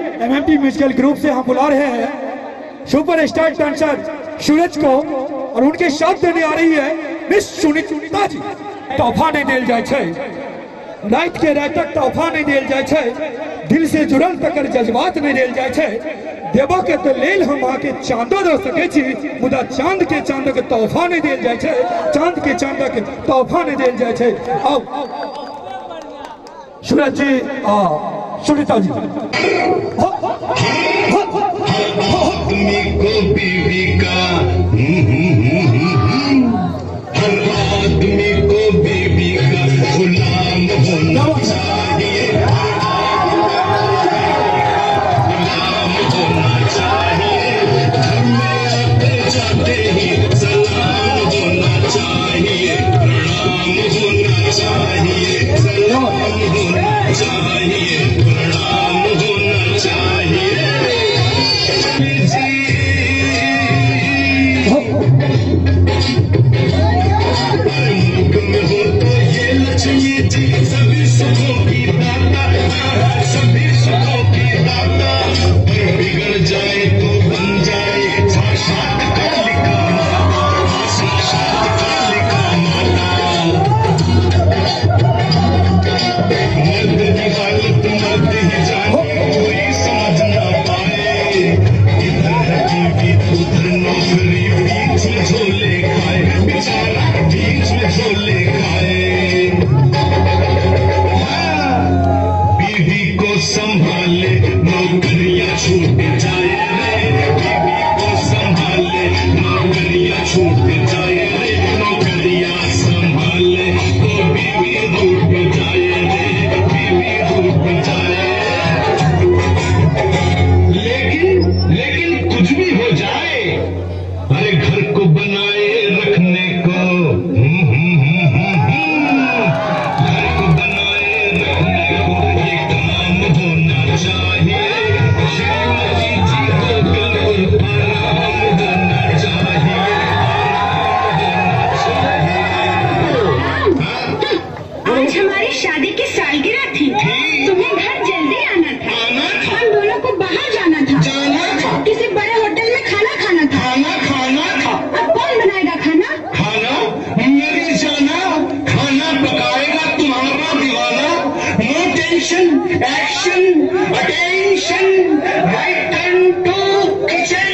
MMT musical group से हम बुला रहे हैं सुपर स्टार डांसर सूरज को और उनके साथ देने आ रही है मिस सुनीता जी। तोहफा नहीं दिल जाए छे, रात के रात तक तोहफा नहीं दिल जाए छे, दिल से जुड़ल तकर जज्बात नहीं दिल जाए छे। देवा के तो लेल हम आके चांदो दे सके छी, मुदा चांद के चांद के तोहफा नहीं दिल जाए छे, चांद के चांद के तोहफा नहीं दिल जाए छे। आओ सूरज जी, सुनीता जी। आदमी को बीवी का हर आदमी को बीवी का गुलाम होना चाहिए, गुलाम होना चाहिए। घर में आते जाते ही सलाम होना चाहिए, प्रणाम होना चाहिए, सलाम होना चाहिए, प्रणाम होना चाहिए। सभी सुखों की दाता, सभी सुखों की दाता। बिगड़ जाए तो बन जाए साक्षात कालिका माता, साक्षात कालिका माता। मर्द की हालत मर्द ही जाने, कोई समझ ना पाए। इधर बीवी उधर नौकरी, बीच में झोले खाए बेचारा, बीच में झोले खाए। बीवी को संभाले नौकरियां छूट जाए रे, बीवी को संभाले नौकरियां छूट जाए रे, नौकरियां संभाले तो बीवी रूठ जाए रे, बीवी रूठ जाए। लेकिन कुछ भी हो जाए, अरे घर को बनाए रखने को, घर को बनाए रखने को ये काम होना चाहिए। श्रीमती जी को बिल्कुल आराम होना चाहिए, आराम होना चाहिए। आज हमारी शादी की सालगिरह थी, तुम्हें घर जल्दी आना था, हम दोनों को बाहर जाना था, किसी बड़े होटल में खाना खाना था। अब कौन बनाएगा खाना? मेरी जाना, खाना पकाएगा तुम्हारा दीवाना। No tension, action, attention, right turn to kitchen.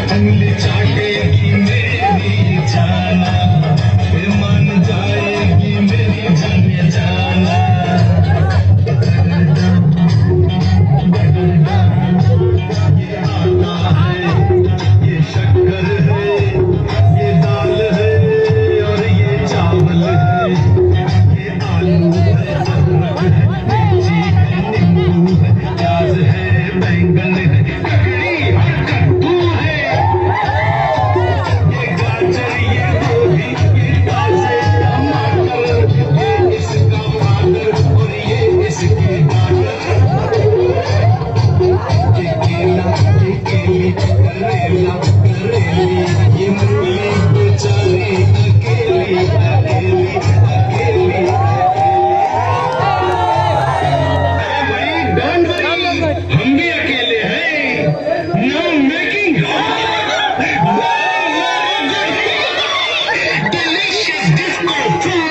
उंगली चाटेगी मेरी जाना, फिर मान जाएगी मेरी जाने जाना। ये आटा है, ये शक्कर है, ये दाल है और ये चावल है, ये आलू है, अदरक है, मिर्ची है, नींबू है, प्याज है, बैंगन है, ककड़ी है, कद्दू है, ये गाजर, ये गोभी, ये गाजर, टमाटर, ये इसका पाउडर और ये इसकी गाजर, ये केला, ये केली, करेला, करेली, ये मूली बेचारी अकेली, अकेली, अकेली, हम भी अकेले हैं। Now making delicious disco food.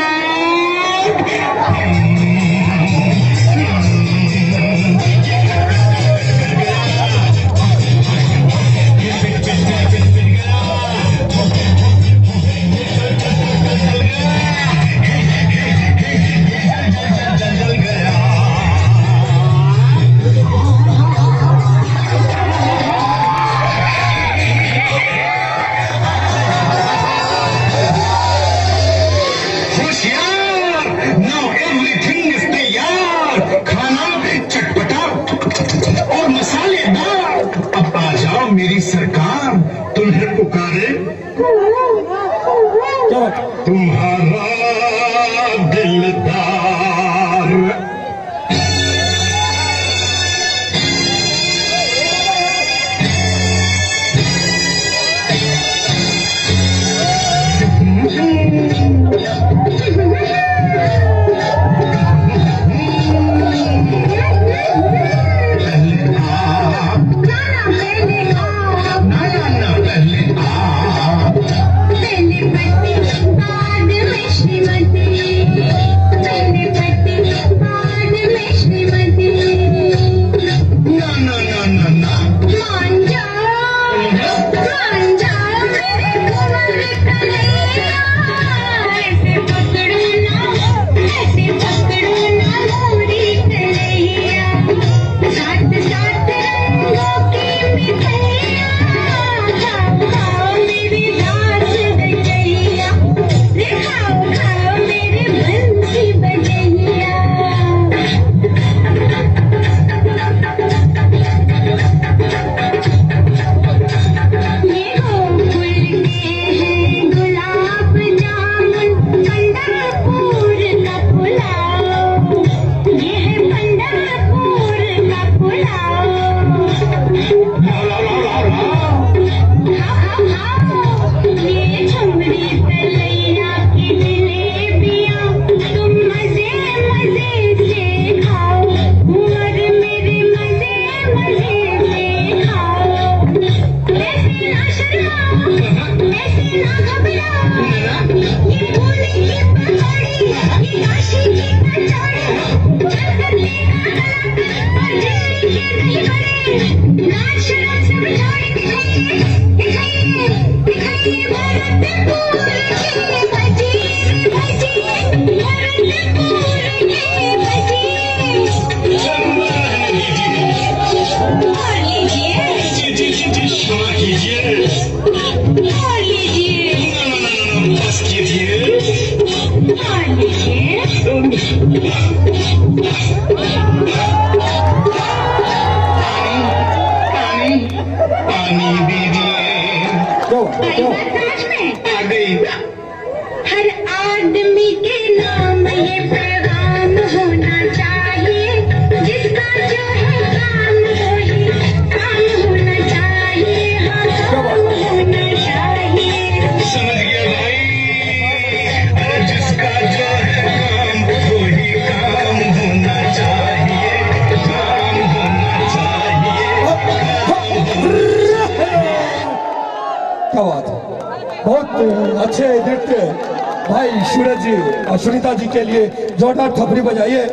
हाँ कीजिए, और लीजिए, बस कीजिए। और लीजिए। पानी दीजिए। आई बात समझ में? आ गई। हर आदमी के नाम ये पैगाम होना चाहिए, जिसका जो है काम वही काम होना चाहिए, हाँ काम होना चाहिए। समझ गया भाई, अरे जिसका जो है काम वही काम होना चाहिए, काम होना चाहिए। क्या बात है, बहुत अच्छे नृत्य भाई सूरज जी और सुनीता जी के लिए जोरदार थपड़ी बजाइए।